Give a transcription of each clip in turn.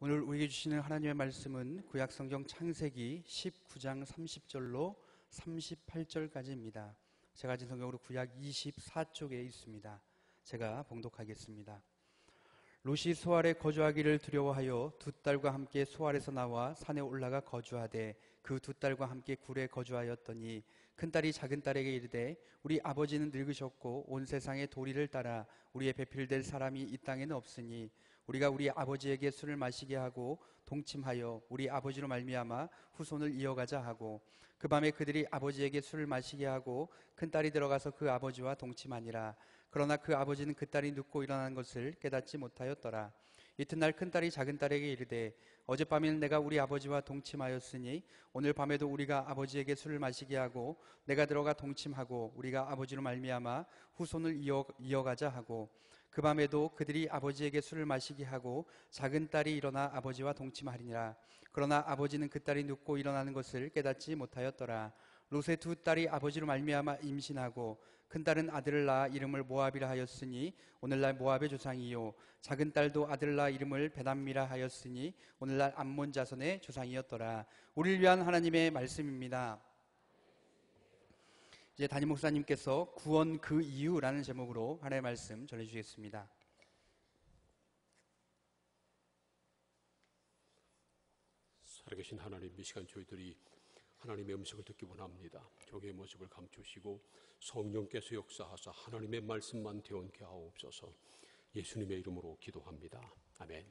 오늘 우리에게 주시는 하나님의 말씀은 구약성경 창세기 19장 30절로 38절까지입니다. 제가 가진 성경으로 구약 24쪽에 있습니다. 제가 봉독하겠습니다. 롯이 소알에 거주하기를 두려워하여 두 딸과 함께 소알에서 나와 산에 올라가 거주하되 그 두 딸과 함께 굴에 거주하였더니 큰딸이 작은딸에게 이르되 우리 아버지는 늙으셨고 온 세상의 도리를 따라 우리의 배필될 사람이 이 땅에는 없으니 우리가 우리 아버지에게 술을 마시게 하고 동침하여 우리 아버지로 말미암아 후손을 이어가자 하고 그 밤에 그들이 아버지에게 술을 마시게 하고 큰딸이 들어가서 그 아버지와 동침하니라. 그러나 그 아버지는 그 딸이 눕고 일어난 것을 깨닫지 못하였더라. 이튿날 큰딸이 작은딸에게 이르되 어젯밤에는 내가 우리 아버지와 동침하였으니 오늘 밤에도 우리가 아버지에게 술을 마시게 하고 내가 들어가 동침하고 우리가 아버지로 말미암아 후손을 이어가자 하고 그 밤에도 그들이 아버지에게 술을 마시게 하고 작은딸이 일어나 아버지와 동침하리니라. 그러나 아버지는 그 딸이 눕고 일어나는 것을 깨닫지 못하였더라. 롯의 두 딸이 아버지로 말미암아 임신하고 큰딸은 아들을 낳아 이름을 모압이라 하였으니 오늘날 모압의 조상이요 작은 딸도 아들을 낳아 이름을 베담미라 하였으니 오늘날 암몬 자손의 조상이었더라. 우리를 위한 하나님의 말씀입니다. 이제 담임 목사님께서 구원 그 이유라는 제목으로 하나님의 말씀 전해주시겠습니다. 살아계신 하나님, 이 시간 저희들이 하나님의 음성을 듣기 원합니다. 종의 모습을 감추시고 성령께서 역사하사 하나님의 말씀만 대원케 하옵소서. 예수님의 이름으로 기도합니다. 아멘.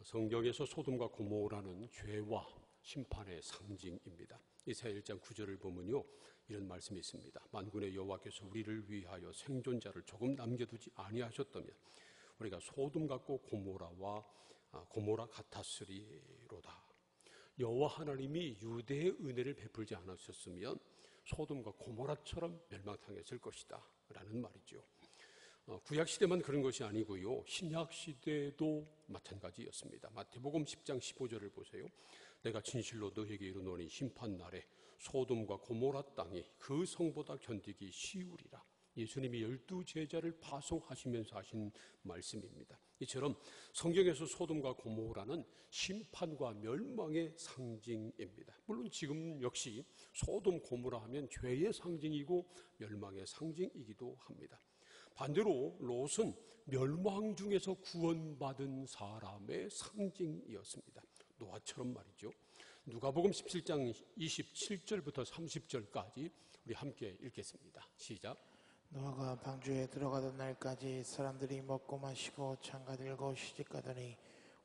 성경에서 소돔과 고모라는 죄와 심판의 상징입니다. 이사야 1장 9절을 보면요, 이런 말씀이 있습니다. 만군의 여호와께서 우리를 위하여 생존자를 조금 남겨두지 아니하셨다면 우리가 소돔 같고 고모라 같았으리로다. 여호와 하나님이 유대의 은혜를 베풀지 않으셨으면 소돔과 고모라처럼 멸망당했을 것이다 라는 말이죠. 구약시대만 그런 것이 아니고요, 신약시대도 마찬가지였습니다. 마태복음 10장 15절을 보세요. 내가 진실로 너에게 이르노니 심판날에 소돔과 고모라 땅이 그 성보다 견디기 쉬우리라. 예수님이 12제자를 파송하시면서 하신 말씀입니다. 이처럼 성경에서 소돔과 고모라는 심판과 멸망의 상징입니다. 물론 지금 역시 소돔, 고모라 하면 죄의 상징이고 멸망의 상징이기도 합니다. 반대로 롯은 멸망 중에서 구원받은 사람의 상징이었습니다. 노아처럼 말이죠. 누가복음 17장 27절부터 30절까지 우리 함께 읽겠습니다. 시작. 노아가 방주에 들어가던 날까지 사람들이 먹고 마시고 장가들고 시집가더니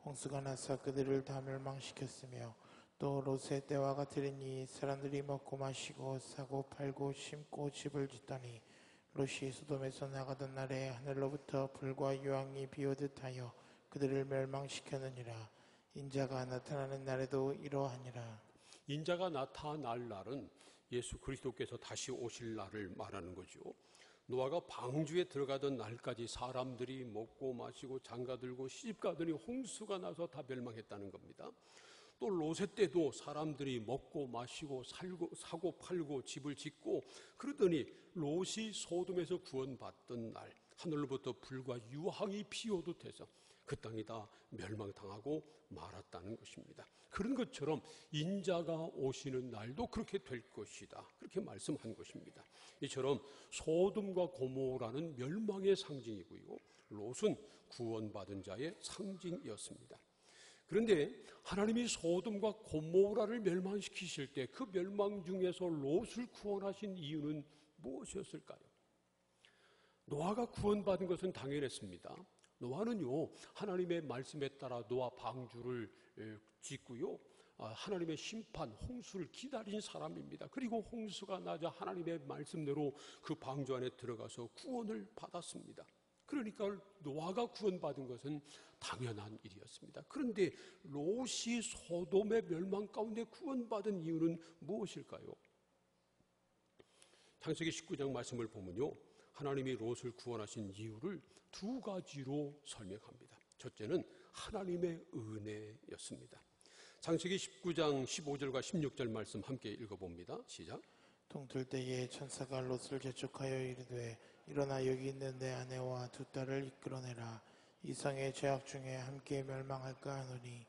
홍수가 나서 그들을 다 멸망시켰으며 또 롯의 때와 같으리니 사람들이 먹고 마시고 사고 팔고 심고 집을 짓더니 롯이 소돔에서 나가던 날에 하늘로부터 불과 유황이 비오듯 하여 그들을 멸망시켰느니라. 인자가 나타나는 날에도 이러하니라. 인자가 나타날 날은 예수 그리스도께서 다시 오실 날을 말하는 거죠. 노아가 방주에 들어가던 날까지 사람들이 먹고 마시고 장가들고 시집가더니 홍수가 나서 다 멸망했다는 겁니다. 또 롯의 때도 사람들이 먹고 마시고 사고 팔고 집을 짓고 그러더니 롯이 소돔에서 구원받던 날 하늘로부터 불과 유황이 피오듯 해서 그 땅이 다 멸망당하고 말았다는 것입니다. 그런 것처럼 인자가 오시는 날도 그렇게 될 것이다, 그렇게 말씀한 것입니다. 이처럼 소돔과 고모라는 멸망의 상징이고요, 롯은 구원받은 자의 상징이었습니다. 그런데 하나님이 소돔과 고모라를 멸망시키실 때 그 멸망 중에서 롯을 구원하신 이유는 무엇이었을까요? 노아가 구원받은 것은 당연했습니다. 노아는요, 하나님의 말씀에 따라 노아 방주를 짓고요, 하나님의 심판, 홍수를 기다린 사람입니다. 그리고 홍수가 나자 하나님의 말씀대로 그 방주 안에 들어가서 구원을 받았습니다. 그러니까 노아가 구원받은 것은 당연한 일이었습니다. 그런데 롯이 소돔의 멸망 가운데 구원받은 이유는 무엇일까요? 창세기 19장 말씀을 보면요, 하나님이 롯을 구원하신 이유를 두 가지로 설명합니다. 첫째는 하나님의 은혜였습니다. 창세기 19장 15절과 16절 말씀 함께 읽어봅니다. 시작. 동틀 때에 천사가 롯을 재촉하여 이르되 일어나 여기 있는 내 아내와 두 딸을 이끌어내라. 이성의 죄악 중에 함께 멸망할까 하노니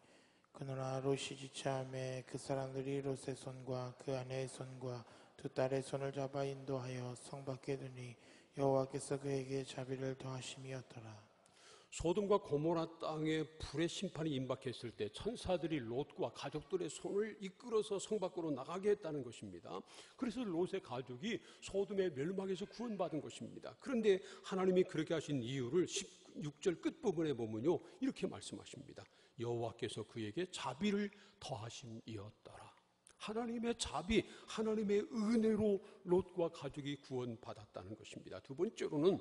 그러나 롯이 지체함에 그 사람들이 롯의 손과 그 아내의 손과 두 딸의 손을 잡아 인도하여 성 밖에 두니 여호와께서 그에게 자비를 더하심이었더라. 소돔과 고모라 땅에 불의 심판이 임박했을 때 천사들이 롯과 가족들의 손을 이끌어서 성 밖으로 나가게 했다는 것입니다. 그래서 롯의 가족이 소돔의 멸망에서 구원받은 것입니다. 그런데 하나님이 그렇게 하신 이유를 16절 끝부분에 보면요, 이렇게 말씀하십니다. 여호와께서 그에게 자비를 더하심이었더라. 하나님의 자비, 하나님의 은혜로 롯과 가족이 구원받았다는 것입니다. 두 번째로는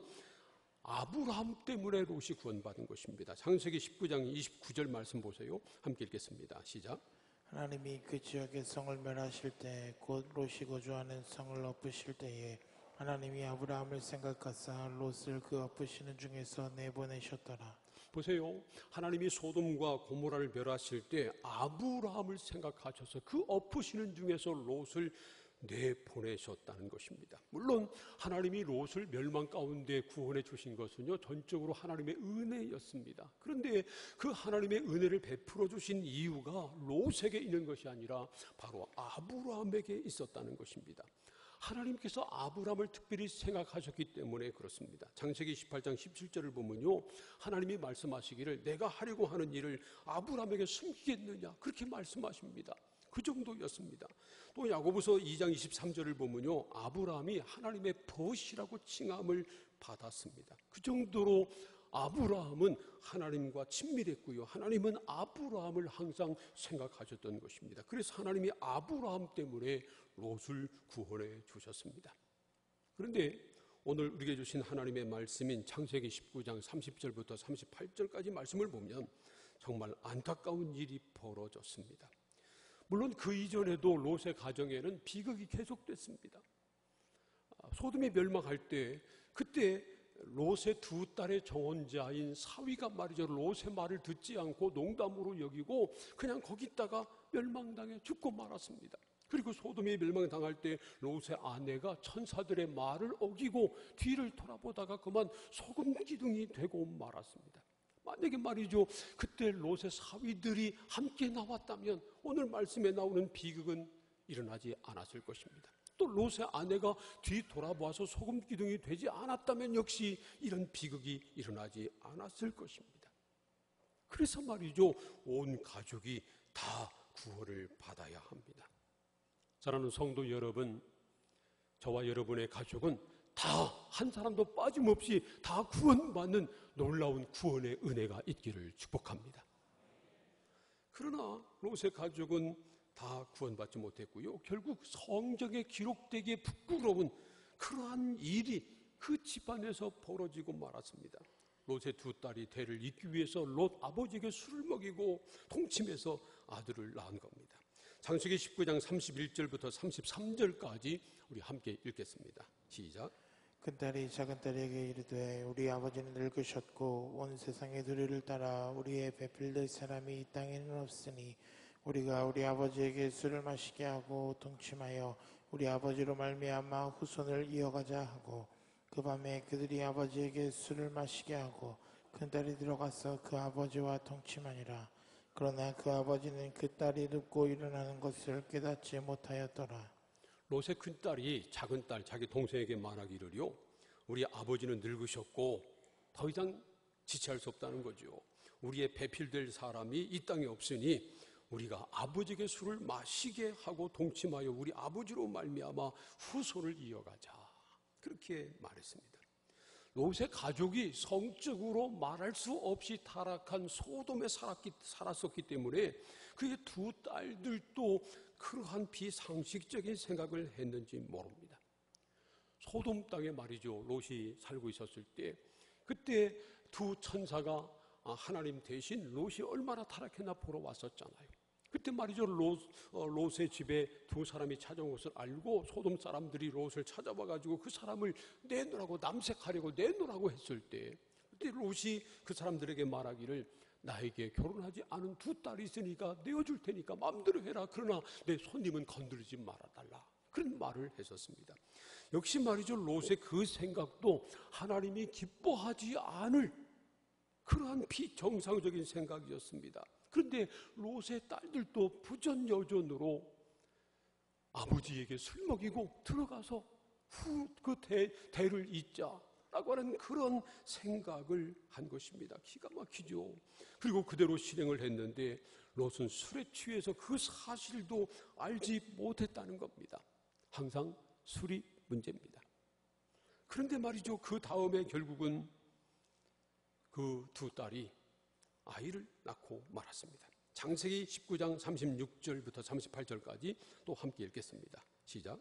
아브라함 때문에 롯이 구원받은 것입니다. 창세기 19장 29절 말씀 보세요. 함께 읽겠습니다. 시작. 하나님이 그 지역의 성을 멸하실 때 곧 롯이 거주하는 성을 엎으실 때에 하나님이 아브라함을 생각하사 롯을 그 엎으시는 중에서 내보내셨더라. 보세요. 하나님이 소돔과 고모라를 멸하실 때 아브라함을 생각하셔서 그 엎으시는 중에서 롯을 내보내셨다는 것입니다. 물론 하나님이 롯을 멸망 가운데 구원해 주신 것은요, 전적으로 하나님의 은혜였습니다. 그런데 그 하나님의 은혜를 베풀어 주신 이유가 롯에게 있는 것이 아니라 바로 아브라함에게 있었다는 것입니다. 하나님께서 아브라함을 특별히 생각하셨기 때문에 그렇습니다. 창세기 18장 17절을 보면요, 하나님이 말씀하시기를 내가 하려고 하는 일을 아브라함에게 숨기겠느냐, 그렇게 말씀하십니다. 그 정도였습니다. 또 야고보서 2장 23절을 보면요, 아브라함이 하나님의 벗이라고 칭함을 받았습니다. 그 정도로 아브라함은 하나님과 친밀했고요, 하나님은 아브라함을 항상 생각하셨던 것입니다. 그래서 하나님이 아브라함 때문에 롯을 구원해 주셨습니다. 그런데 오늘 우리에게 주신 하나님의 말씀인 창세기 19장 30절부터 38절까지 말씀을 보면 정말 안타까운 일이 벌어졌습니다. 물론 그 이전에도 롯의 가정에는 비극이 계속됐습니다. 소돔이 멸망할 때 그때 롯의 두 딸의 정혼자인 사위가 말이죠, 롯의 말을 듣지 않고 농담으로 여기고 그냥 거기 있다가 멸망당해 죽고 말았습니다. 그리고 소돔이 멸망당할 때 롯의 아내가 천사들의 말을 어기고 뒤를 돌아보다가 그만 소금 기둥이 되고 말았습니다. 만약에 말이죠, 그때 롯의 사위들이 함께 나왔다면 오늘 말씀에 나오는 비극은 일어나지 않았을 것입니다. 또 롯의 아내가 뒤돌아보아서 소금 기둥이 되지 않았다면 역시 이런 비극이 일어나지 않았을 것입니다. 그래서 말이죠, 온 가족이 다 구원을 받아야 합니다. 사랑하는 성도 여러분, 저와 여러분의 가족은 다 한 사람도 빠짐없이 다 구원받는 놀라운 구원의 은혜가 있기를 축복합니다. 그러나 롯의 가족은 다 구원받지 못했고요, 결국 성경에 기록되기에 부끄러운 그러한 일이 그 집안에서 벌어지고 말았습니다. 롯의 두 딸이 대를 잇기 위해서 롯 아버지에게 술을 먹이고 동침해서 아들을 낳은 겁니다. 창세기 19장 31절부터 33절까지 우리 함께 읽겠습니다. 시작. 큰딸이 작은딸에게 이르되 우리 아버지는 늙으셨고 온 세상의 도리를 따라 우리의 배필될 사람이 이 땅에는 없으니 우리가 우리 아버지에게 술을 마시게 하고 동침하여 우리 아버지로 말미암아 후손을 이어가자 하고 그 밤에 그들이 아버지에게 술을 마시게 하고 큰딸이 들어가서 그 아버지와 동침하니라. 그러나 그 아버지는 그 딸이 눕고 일어나는 것을 깨닫지 못하였더라. 롯의 큰딸이 작은딸 자기 동생에게 말하기를요, 우리 아버지는 늙으셨고 더 이상 지체할 수 없다는 거죠. 우리의 배필될 사람이 이 땅에 없으니 우리가 아버지에게 술을 마시게 하고 동침하여 우리 아버지로 말미암아 후손을 이어가자, 그렇게 말했습니다. 롯의 가족이 성적으로 말할 수 없이 타락한 소돔에 살았었기 때문에 그의 두 딸들도 그러한 비상식적인 생각을 했는지 모릅니다. 소돔 땅에 말이죠, 롯이 살고 있었을 때 그때 두 천사가 하나님 대신 롯이 얼마나 타락했나 보러 왔었잖아요. 그때 말이죠, 롯의 집에 두 사람이 찾아온 것을 알고 소돔 사람들이 롯을 찾아와가지고 그 사람을 내놓으라고, 남색하려고 내놓으라고 했을 때 그때 롯이 그 사람들에게 말하기를 나에게 결혼하지 않은 두 딸이 있으니까 내어줄 테니까 마음대로 해라. 그러나 내 손님은 건드리지 말아달라. 그런 말을 했었습니다. 역시 말이죠, 롯의 그 생각도 하나님이 기뻐하지 않을 그러한 비정상적인 생각이었습니다. 그런데 롯의 딸들도 부전여전으로 아버지에게 술 먹이고 들어가서 그 대를 잇자라고 하는 그런 생각을 한 것입니다. 기가 막히죠. 그리고 그대로 실행을 했는데 롯은 술에 취해서 그 사실도 알지 못했다는 겁니다. 항상 술이 문제입니다. 그런데 말이죠, 그 다음에 결국은 그 두 딸이 아이를 낳고 말았습니다. 창세기 19장 36절부터 38절까지 또 함께 읽겠습니다. 시작.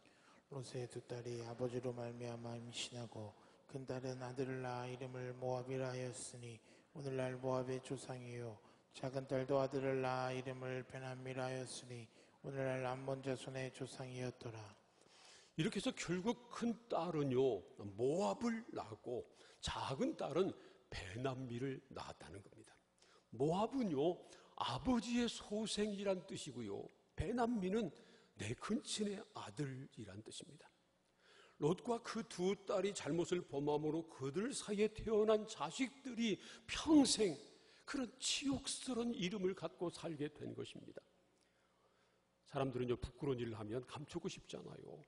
롯의 두 딸이 아버지로 말미암아 임신하고 큰 딸은 아들을 낳아 이름을 모압이라 하였으니 오늘날 모압의 조상이요 작은 딸도 아들을 낳아 이름을 베나미라 하였으니 오늘날 암몬 자손의 조상이었더라. 이렇게 해서 결국 큰 딸은요 모압을 낳고 작은 딸은 베나미를 낳았다는 겁니다. 모압은요 아버지의 소생이란 뜻이고요, 베나미는 내 근친의 아들이란 뜻입니다. 롯과 그 두 딸이 잘못을 범함으로 그들 사이에 태어난 자식들이 평생 그런 치욕스러운 이름을 갖고 살게 된 것입니다. 사람들은요 부끄러운 일을 하면 감추고 싶잖아요.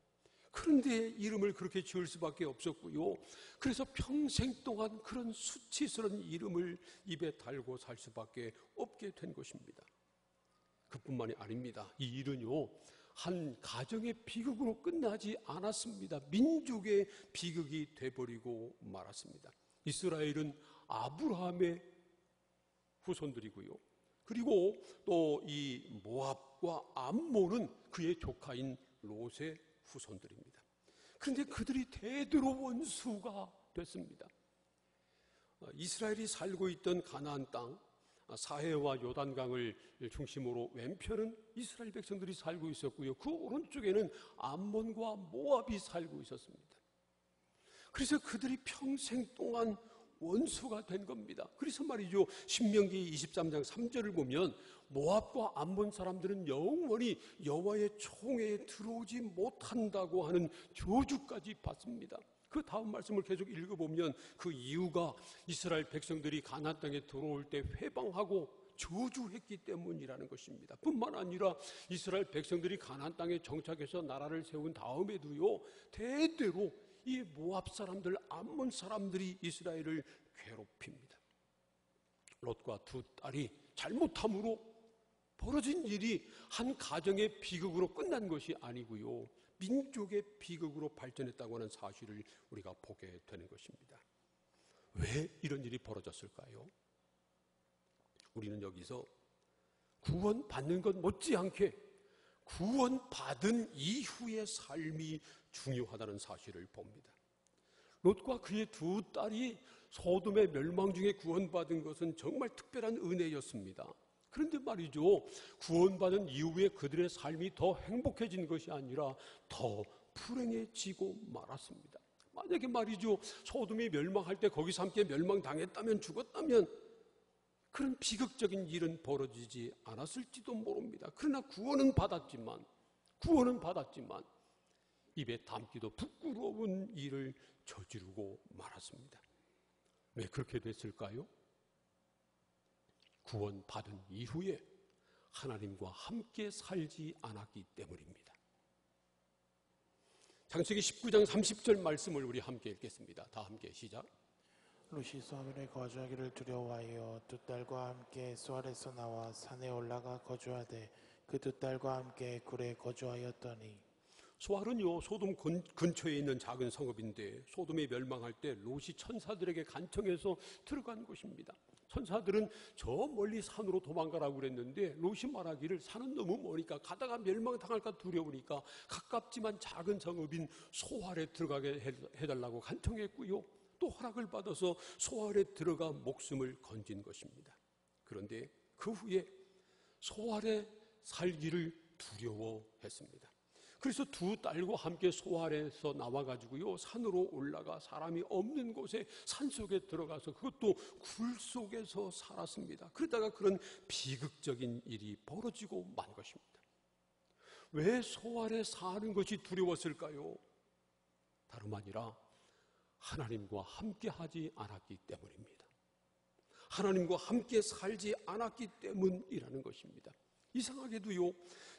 그런데 이름을 그렇게 지을 수밖에 없었고요, 그래서 평생 동안 그런 수치스러운 이름을 입에 달고 살 수밖에 없게 된 것입니다. 그뿐만이 아닙니다. 이 일은요 한 가정의 비극으로 끝나지 않았습니다. 민족의 비극이 돼버리고 말았습니다. 이스라엘은 아브라함의 후손들이고요, 그리고 또 이 모압과 암몬은 그의 조카인 롯의 후손들입니다. 그런데 그들이 대대로 원수가 됐습니다. 이스라엘이 살고 있던 가나안 땅, 사해와 요단강을 중심으로 왼편은 이스라엘 백성들이 살고 있었고요, 그 오른쪽에는 암몬과 모압이 살고 있었습니다. 그래서 그들이 평생 동안 원수가 된 겁니다. 그래서 말이죠, 신명기 23장 3절을 보면 모압과 암몬 사람들은 영원히 여호와의 총회에 들어오지 못한다고 하는 저주까지 받습니다. 그 다음 말씀을 계속 읽어보면 그 이유가 이스라엘 백성들이 가나안 땅에 들어올 때 회방하고 저주했기 때문이라는 것입니다. 뿐만 아니라 이스라엘 백성들이 가나안 땅에 정착해서 나라를 세운 다음에도요 대대로 이 모압 사람들, 암몬 사람들이 이스라엘을 괴롭힙니다. 롯과 두 딸이 잘못함으로 벌어진 일이 한 가정의 비극으로 끝난 것이 아니고요, 민족의 비극으로 발전했다고 하는 사실을 우리가 보게 되는 것입니다. 왜 이런 일이 벌어졌을까요? 우리는 여기서 구원받는 것 못지않게 구원받은 이후의 삶이 중요하다는 사실을 봅니다. 롯과 그의 두 딸이 소돔의 멸망 중에 구원받은 것은 정말 특별한 은혜였습니다. 그런데 말이죠, 구원받은 이후에 그들의 삶이 더 행복해진 것이 아니라 더 불행해지고 말았습니다. 만약에 말이죠, 소돔이 멸망할 때 거기서 함께 멸망당했다면, 죽었다면 그런 비극적인 일은 벌어지지 않았을지도 모릅니다. 그러나 구원은 받았지만 입에 담기도 부끄러운 일을 저지르고 말았습니다. 왜 그렇게 됐을까요? 구원받은 이후에 하나님과 함께 살지 않았기 때문입니다. 창세기 19장 30절 말씀을 우리 함께 읽겠습니다. 다 함께 시작. 롯이 소알에 거주하기를 두려워하여 두 딸과 함께 소알에서 나와 산에 올라가 거주하되 그 두 딸과 함께 굴에 거주하였더니. 소알은요 소돔 근처에 있는 작은 성읍인데 소돔이 멸망할 때 롯이 천사들에게 간청해서 들어간 곳입니다. 천사들은 저 멀리 산으로 도망가라고 그랬는데 롯이 말하기를 산은 너무 머니까 가다가 멸망당할까 두려우니까 가깝지만 작은 성읍인 소알에 들어가게 해달라고 간청했고요, 또 허락을 받아서 소알에 들어가 목숨을 건진 것입니다. 그런데 그 후에 소알에 살기를 두려워했습니다. 그래서 두 딸과 함께 소알에서 나와가지고요 산으로 올라가 사람이 없는 곳에 산속에 들어가서 그것도 굴 속에서 살았습니다. 그러다가 그런 비극적인 일이 벌어지고 만 것입니다. 왜 소알에 사는 것이 두려웠을까요? 다름 아니라 하나님과 함께 하지 않았기 때문입니다. 하나님과 함께 살지 않았기 때문이라는 것입니다. 이상하게도요,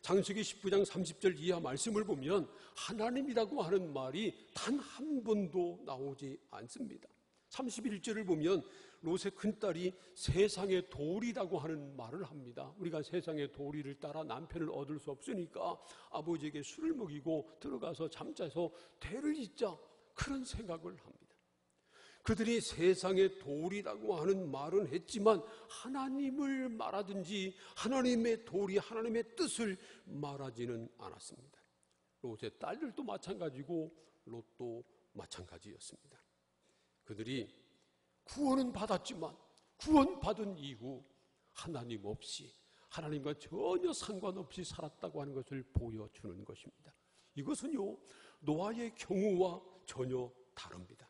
창세기 19장 30절 이하 말씀을 보면 하나님이라고 하는 말이 단 한 번도 나오지 않습니다. 31절을 보면 롯의 큰딸이 세상의 도리라고 하는 말을 합니다. 우리가 세상의 도리를 따라 남편을 얻을 수 없으니까 아버지에게 술을 먹이고 들어가서 잠자서 대를 잇자, 그런 생각을 합니다. 그들이 세상의 도리라고 하는 말은 했지만 하나님을 말하든지 하나님의 도리, 하나님의 뜻을 말하지는 않았습니다. 롯의 딸들도 마찬가지고 롯도 마찬가지였습니다. 그들이 구원은 받았지만 구원받은 이후 하나님 없이, 하나님과 전혀 상관없이 살았다고 하는 것을 보여주는 것입니다. 이것은요, 노아의 경우와 전혀 다릅니다.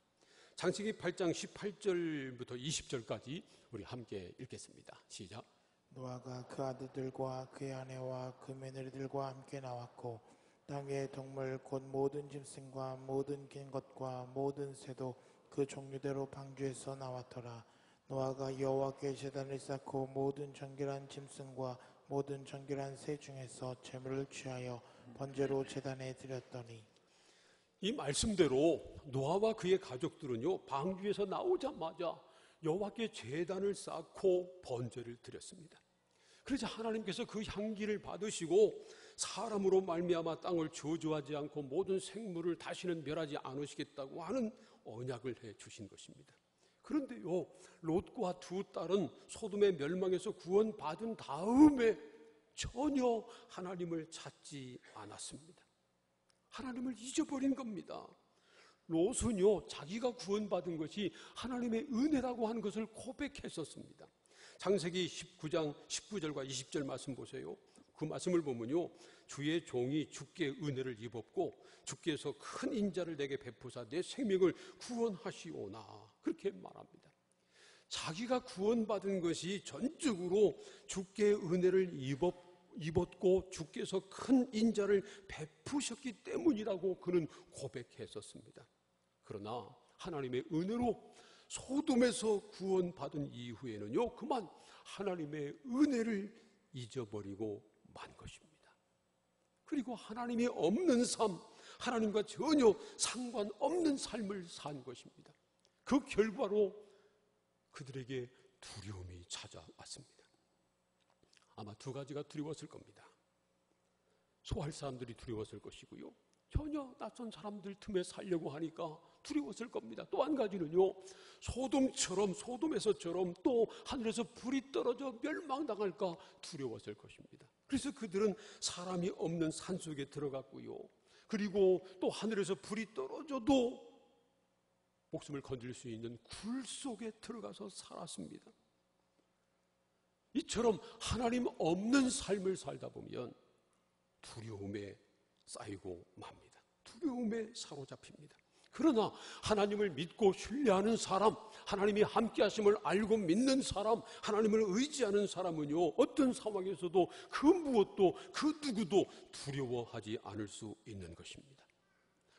창세기 8장 18절부터 20절까지 우리 함께 읽겠습니다. 시작. 노아가 그 아들들과 그의 아내와 그 며느리들과 함께 나왔고 땅의 동물 곧 모든 짐승과 모든 긴 것과 모든 새도 그 종류대로 방주에서 나왔더라. 노아가 여호와께 제단을 쌓고 모든 정결한 짐승과 모든 정결한 새 중에서 제물을 취하여 번제로 제단에 드렸더니, 이 말씀대로 노아와 그의 가족들은요, 방주에서 나오자마자 여호와께 제단을 쌓고 번제를 드렸습니다. 그러자 하나님께서 그 향기를 받으시고 사람으로 말미암아 땅을 저주하지 않고 모든 생물을 다시는 멸하지 않으시겠다고 하는 언약을 해 주신 것입니다. 그런데요, 롯과 두 딸은 소돔의 멸망에서 구원받은 다음에 전혀 하나님을 찾지 않았습니다. 하나님을 잊어버린 겁니다. 롯은요, 자기가 구원받은 것이 하나님의 은혜라고 하는 것을 고백했었습니다. 창세기 19장 19절과 20절 말씀 보세요. 그 말씀을 보면요, 주의 종이 주께 은혜를 입었고 주께서 큰 인자를 내게 베푸사 내 생명을 구원하시오나, 그렇게 말합니다. 자기가 구원받은 것이 전적으로 주께 은혜를 입었고 주께서 큰 인자를 베푸셨기 때문이라고 그는 고백했었습니다. 그러나 하나님의 은혜로 소돔에서 구원받은 이후에는요, 그만 하나님의 은혜를 잊어버리고 만 것입니다. 그리고 하나님이 없는 삶, 하나님과 전혀 상관없는 삶을 산 것입니다. 그 결과로 그들에게 두려움이 찾아왔습니다. 아마 두 가지가 두려웠을 겁니다. 소할 사람들이 두려웠을 것이고요, 전혀 낯선 사람들 틈에 살려고 하니까 두려웠을 겁니다. 또 한 가지는요, 소돔에서처럼 또 하늘에서 불이 떨어져 멸망당할까 두려웠을 것입니다. 그래서 그들은 사람이 없는 산속에 들어갔고요, 그리고 또 하늘에서 불이 떨어져도 목숨을 건질 수 있는 굴 속에 들어가서 살았습니다. 이처럼 하나님 없는 삶을 살다 보면 두려움에 쌓이고 맙니다. 두려움에 사로잡힙니다. 그러나 하나님을 믿고 신뢰하는 사람, 하나님이 함께 하심을 알고 믿는 사람, 하나님을 의지하는 사람은요, 어떤 상황에서도 그 무엇도 그 누구도 두려워하지 않을 수 있는 것입니다.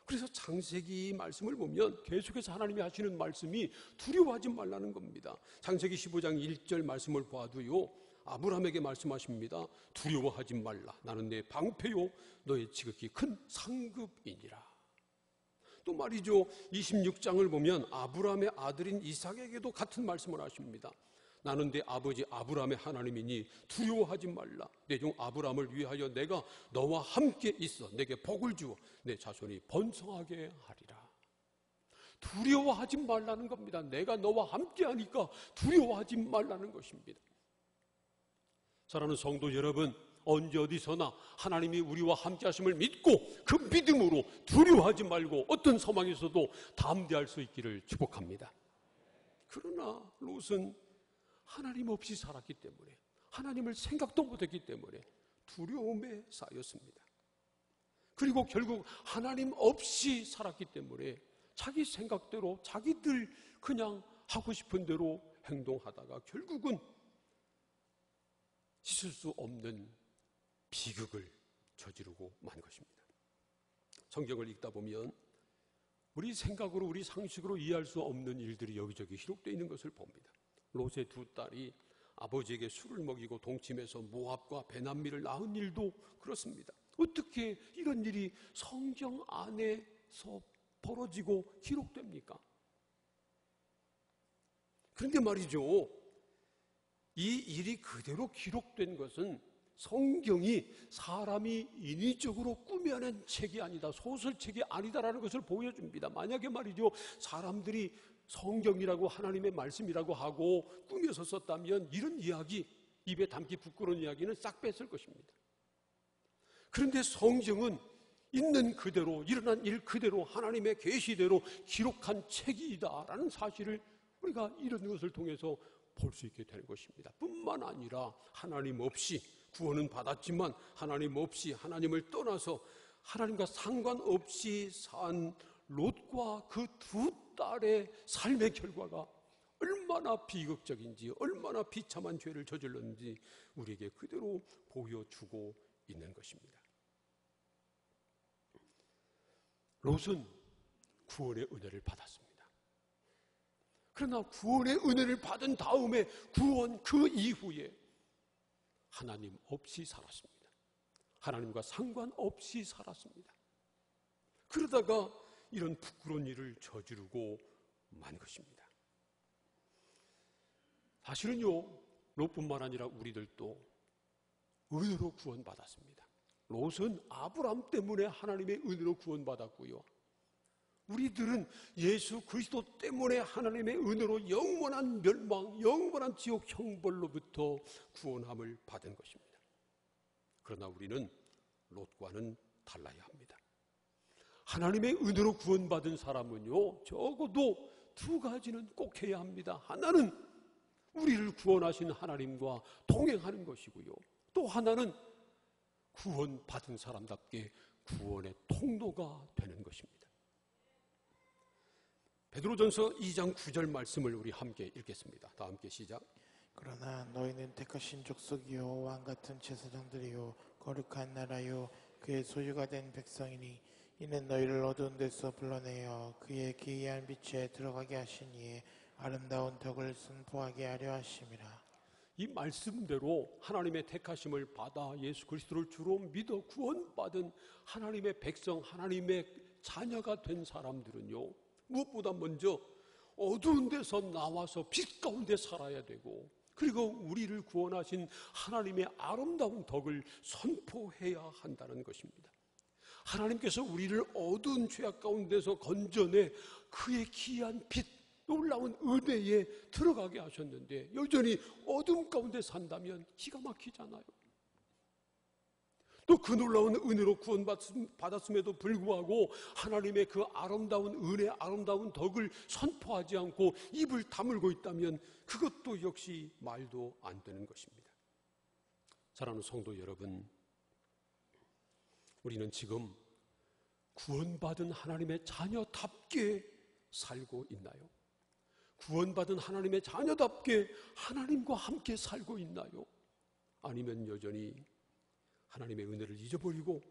그래서 창세기 말씀을 보면 계속해서 하나님이 하시는 말씀이 두려워하지 말라는 겁니다. 창세기 15장 1절 말씀을 봐도요, 아브라함에게 말씀하십니다. 두려워하지 말라. 나는 내 방패요 너의 지극히 큰 상급이니라. 또 말이죠, 26장을 보면 아브라함의 아들인 이삭에게도 같은 말씀을 하십니다. 나는 내 아버지 아브라함의 하나님이니 두려워하지 말라. 내 종 아브라함을 위하여 내가 너와 함께 있어 내게 복을 주어 내 자손이 번성하게 하리라. 두려워하지 말라는 겁니다. 내가 너와 함께 하니까 두려워하지 말라는 것입니다. 사랑하는 성도 여러분, 언제 어디서나 하나님이 우리와 함께 하심을 믿고 그 믿음으로 두려워하지 말고 어떤 상황에서도 담대할 수 있기를 축복합니다. 그러나 롯은 하나님 없이 살았기 때문에, 하나님을 생각도 못했기 때문에 두려움에 쌓였습니다. 그리고 결국 하나님 없이 살았기 때문에 자기 생각대로 자기들 그냥 하고 싶은 대로 행동하다가 결국은 씻을 수 없는 비극을 저지르고 만 것입니다. 성경을 읽다 보면 우리 생각으로, 우리 상식으로 이해할 수 없는 일들이 여기저기 기록되어 있는 것을 봅니다. 롯의 두 딸이 아버지에게 술을 먹이고 동침해서 모압과 베남미를 낳은 일도 그렇습니다. 어떻게 이런 일이 성경 안에서 벌어지고 기록됩니까? 그런데 말이죠, 이 일이 그대로 기록된 것은 성경이 사람이 인위적으로 꾸며낸 책이 아니다, 소설책이 아니다라는 것을 보여줍니다. 만약에 말이죠, 사람들이 성경이라고 하나님의 말씀이라고 하고 꾸며서 썼다면 이런 이야기, 입에 담기 부끄러운 이야기는 싹 뺐을 것입니다. 그런데 성경은 있는 그대로, 일어난 일 그대로 하나님의 계시대로 기록한 책이다라는 사실을 우리가 이런 것을 통해서 볼 수 있게 되는 것입니다. 뿐만 아니라 하나님 없이 구원은 받았지만 하나님 없이, 하나님을 떠나서 하나님과 상관없이 산 롯과 그 두 딸의 삶의 결과가 얼마나 비극적인지, 얼마나 비참한 죄를 저질렀는지 우리에게 그대로 보여주고 있는 것입니다. 롯은 구원의 은혜를 받았습니다. 그러나 구원의 은혜를 받은 다음에 구원 그 이후에 하나님 없이 살았습니다. 하나님과 상관없이 살았습니다. 그러다가 이런 부끄러운 일을 저지르고 만 것입니다. 사실은요, 롯뿐만 아니라 우리들도 은혜로 구원받았습니다. 롯은 아브라함 때문에 하나님의 은혜로 구원받았고요, 우리들은 예수 그리스도 때문에 하나님의 은혜로 영원한 멸망, 영원한 지옥 형벌로부터 구원함을 받은 것입니다. 그러나 우리는 롯과는 달라야 합니다. 하나님의 은혜로 구원받은 사람은요, 적어도 두 가지는 꼭 해야 합니다. 하나는 우리를 구원하신 하나님과 동행하는 것이고요, 또 하나는 구원받은 사람답게 구원의 통로가 되는 것입니다. 베드로전서 2장 9절 말씀을 우리 함께 읽겠습니다. 다 함께 시작. 그러나 너희는 택하신 족속이요 왕같은 제사장들이요 거룩한 나라요 그의 소유가 된 백성이니 이는 너희를 어두운 데서 불러내어 그의 기이한 빛에 들어가게 하시니에 아름다운 덕을 선포하게 하려 하심이라. 이 말씀대로 하나님의 택하심을 받아 예수 그리스도를 주로 믿어 구원받은 하나님의 백성, 하나님의 자녀가 된 사람들은요, 무엇보다 먼저 어두운 데서 나와서 빛 가운데 살아야 되고, 그리고 우리를 구원하신 하나님의 아름다운 덕을 선포해야 한다는 것입니다. 하나님께서 우리를 어두운 죄악 가운데서 건져내 그의 기이한 빛, 놀라운 은혜에 들어가게 하셨는데 여전히 어둠 가운데 산다면 기가 막히잖아요. 또 그 놀라운 은혜로 구원받았음에도 불구하고 하나님의 그 아름다운 은혜, 아름다운 덕을 선포하지 않고 입을 다물고 있다면 그것도 역시 말도 안 되는 것입니다. 사랑하는 성도 여러분, 우리는 지금 구원받은 하나님의 자녀답게 살고 있나요? 구원받은 하나님의 자녀답게 하나님과 함께 살고 있나요? 아니면 여전히 하나님의 은혜를 잊어버리고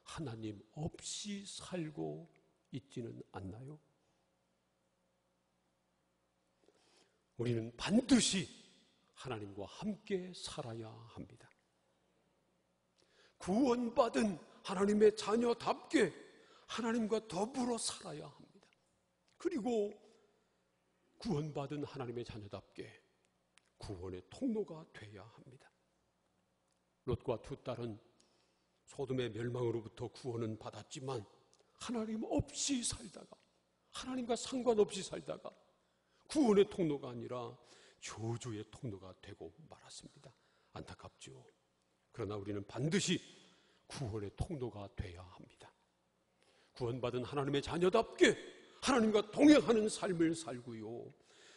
하나님 없이 살고 있지는 않나요? 우리는 반드시 하나님과 함께 살아야 합니다. 구원받은 하나님의 자녀답게 하나님과 더불어 살아야 합니다. 그리고 구원받은 하나님의 자녀답게 구원의 통로가 되어야 합니다. 롯과 두 딸은 소돔의 멸망으로부터 구원은 받았지만 하나님 없이 살다가, 하나님과 상관없이 살다가 구원의 통로가 아니라 저주의 통로가 되고 말았습니다. 안타깝죠. 그러나 우리는 반드시 구원의 통로가 되어야 합니다. 구원받은 하나님의 자녀답게 하나님과 동행하는 삶을 살고요,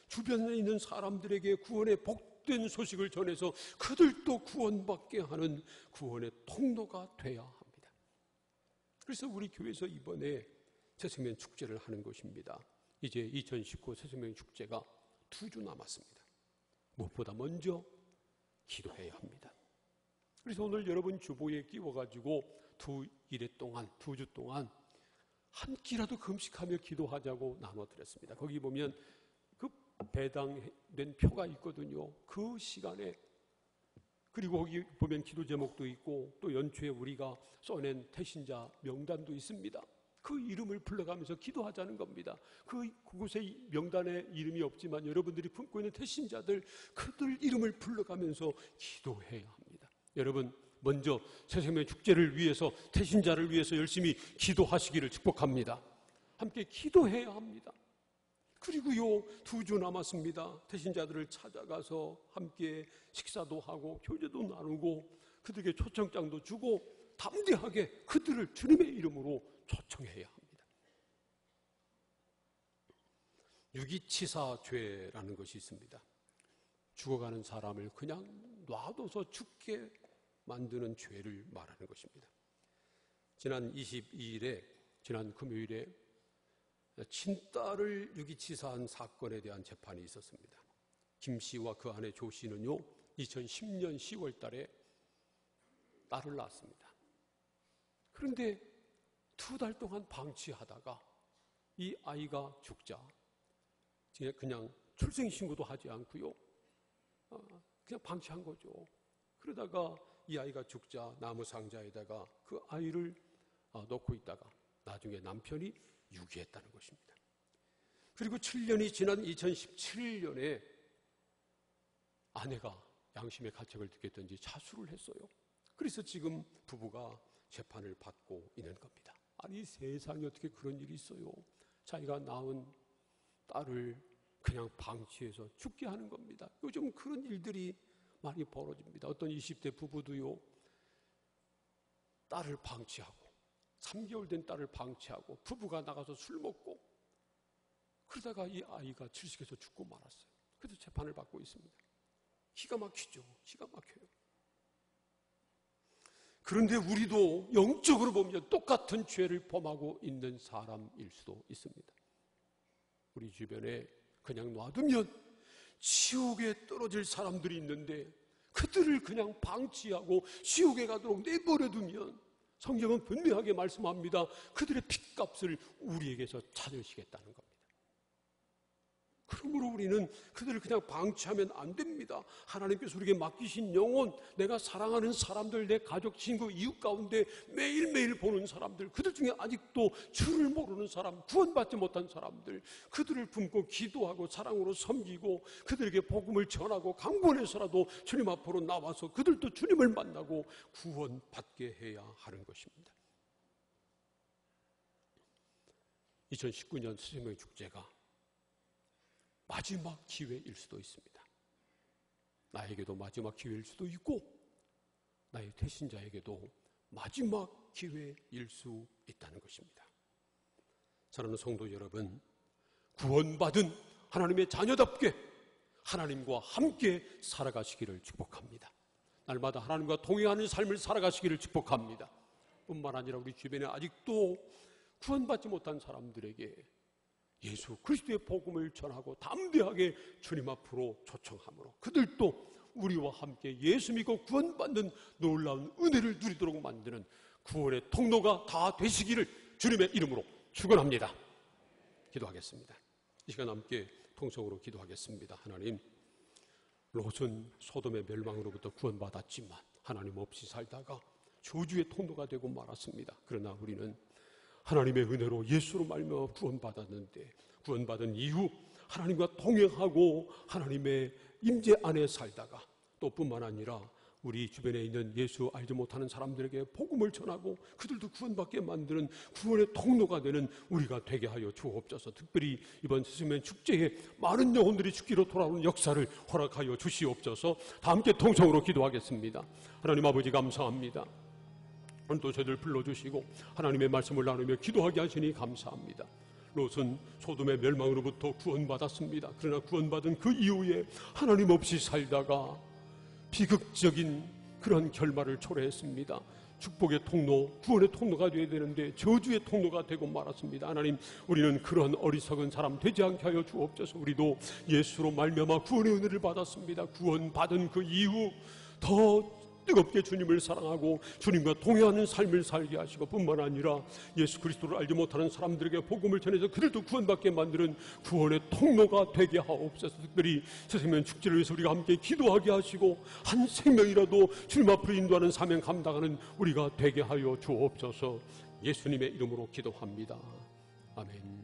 주변에 있는 사람들에게 구원의 복된 소식을 전해서 그들도 구원받게 하는 구원의 통로가 되어야 합니다. 그래서 우리 교회에서 이번에 새생명 축제를 하는 것입니다. 이제 2019 새생명 축제가 2주 남았습니다. 무엇보다 먼저 기도해야 합니다. 그래서 오늘 여러분 주보에 끼워가지고 2주 동안 한 끼라도 금식하며 기도하자고 나눠드렸습니다. 거기 보면 그 배당된 표가 있거든요. 그 시간에, 그리고 거기 보면 기도 제목도 있고 또 연초에 우리가 써낸 태신자 명단도 있습니다. 그 이름을 불러가면서 기도하자는 겁니다. 그곳에 명단에 이름이 없지만 여러분들이 품고 있는 태신자들, 그들 이름을 불러가면서 기도해야 합니다. 여러분, 먼저 새생명 축제를 위해서, 태신자를 위해서 열심히 기도하시기를 축복합니다. 함께 기도해야 합니다. 그리고요, 2주 남았습니다. 태신자들을 찾아가서 함께 식사도 하고 교제도 나누고 그들에게 초청장도 주고 담대하게 그들을 주님의 이름으로 초청해야 합니다. 유기치사죄라는 것이 있습니다. 죽어가는 사람을 그냥 놔둬서 죽게 만드는 죄를 말하는 것입니다. 지난 22일에, 지난 금요일에 친딸을 유기치사한 사건에 대한 재판이 있었습니다. 김 씨와 그 아내 조 씨는요, 2010년 10월 달에 딸을 낳았습니다. 그런데 2달 동안 방치하다가 이 아이가 죽자 그냥 출생신고도 하지 않고요, 그냥 방치한 거죠. 그러다가 이 아이가 죽자 나무 상자에다가 그 아이를 넣고 있다가 나중에 남편이 유기했다는 것입니다. 그리고 7년이 지난 2017년에 아내가 양심의 가책을 느꼈던지 자수를 했어요. 그래서 지금 부부가 재판을 받고 있는 겁니다. 아니, 세상에 어떻게 그런 일이 있어요. 자기가 낳은 딸을 그냥 방치해서 죽게 하는 겁니다. 요즘 그런 일들이 많이 벌어집니다. 어떤 20대 부부도요, 딸을 방치하고 3개월 된 딸을 방치하고 부부가 나가서 술 먹고 그러다가 이 아이가 질식해서 죽고 말았어요. 그래서 재판을 받고 있습니다. 기가 막히죠. 기가 막혀요. 그런데 우리도 영적으로 보면 똑같은 죄를 범하고 있는 사람일 수도 있습니다. 우리 주변에 그냥 놔두면 지옥에 떨어질 사람들이 있는데 그들을 그냥 방치하고 지옥에 가도록 내버려두면 성경은 분명하게 말씀합니다. 그들의 핏값을 우리에게서 찾으시겠다는 겁니다. 그러므로 우리는 그들을 그냥 방치하면 안 됩니다. 하나님께서 우리에게 맡기신 영혼, 내가 사랑하는 사람들, 내 가족, 친구, 이웃 가운데 매일매일 보는 사람들, 그들 중에 아직도 주를 모르는 사람, 구원받지 못한 사람들, 그들을 품고 기도하고 사랑으로 섬기고 그들에게 복음을 전하고 강권해서라도 주님 앞으로 나와서 그들도 주님을 만나고 구원받게 해야 하는 것입니다. 2019년 새생명 축제가 마지막 기회일 수도 있습니다. 나에게도 마지막 기회일 수도 있고 나의 태신자에게도 마지막 기회일 수 있다는 것입니다. 사랑하는 성도 여러분, 구원받은 하나님의 자녀답게 하나님과 함께 살아가시기를 축복합니다. 날마다 하나님과 동행하는 삶을 살아가시기를 축복합니다. 뿐만 아니라 우리 주변에 아직도 구원받지 못한 사람들에게 예수 그리스도의 복음을 전하고 담대하게 주님 앞으로 초청함으로 그들도 우리와 함께 예수 믿고 구원받는 놀라운 은혜를 누리도록 만드는 구원의 통로가 다 되시기를 주님의 이름으로 축원합니다. 기도하겠습니다. 이 시간 함께 통성으로 기도하겠습니다. 하나님, 롯은 소돔의 멸망으로부터 구원받았지만 하나님 없이 살다가 저주의 통로가 되고 말았습니다. 그러나 우리는 하나님의 은혜로 예수로 말미암아 구원받았는데 구원받은 이후 하나님과 동행하고 하나님의 임재 안에 살다가 또 뿐만 아니라 우리 주변에 있는 예수 알지 못하는 사람들에게 복음을 전하고 그들도 구원받게 만드는 구원의 통로가 되는 우리가 되게 하여 주옵소서. 특별히 이번 새생명 축제에 많은 영혼들이 죽기로 돌아오는 역사를 허락하여 주시옵소서. 다 함께 통성으로 기도하겠습니다. 하나님 아버지, 감사합니다. 오늘도 저희들 불러주시고 하나님의 말씀을 나누며 기도하게 하시니 감사합니다. 롯은 소돔의 멸망으로부터 구원받았습니다. 그러나 구원받은 그 이후에 하나님 없이 살다가 비극적인 그런 결말을 초래했습니다. 축복의 통로, 구원의 통로가 되어야 되는데 저주의 통로가 되고 말았습니다. 하나님, 우리는 그런 어리석은 사람 되지 않게 하여 주옵소서. 우리도 예수로 말미암아 구원의 은혜를 받았습니다. 구원받은 그 이후 더 뜨겁게 주님을 사랑하고 주님과 동행하는 삶을 살게 하시고, 뿐만 아니라 예수 그리스도를 알지 못하는 사람들에게 복음을 전해서 그들도 구원받게 만드는 구원의 통로가 되게 하옵소서. 특별히 새생명 축제를 위해서 우리가 함께 기도하게 하시고 한 생명이라도 주님 앞으로 인도하는 사명 감당하는 우리가 되게 하여 주옵소서. 예수님의 이름으로 기도합니다. 아멘.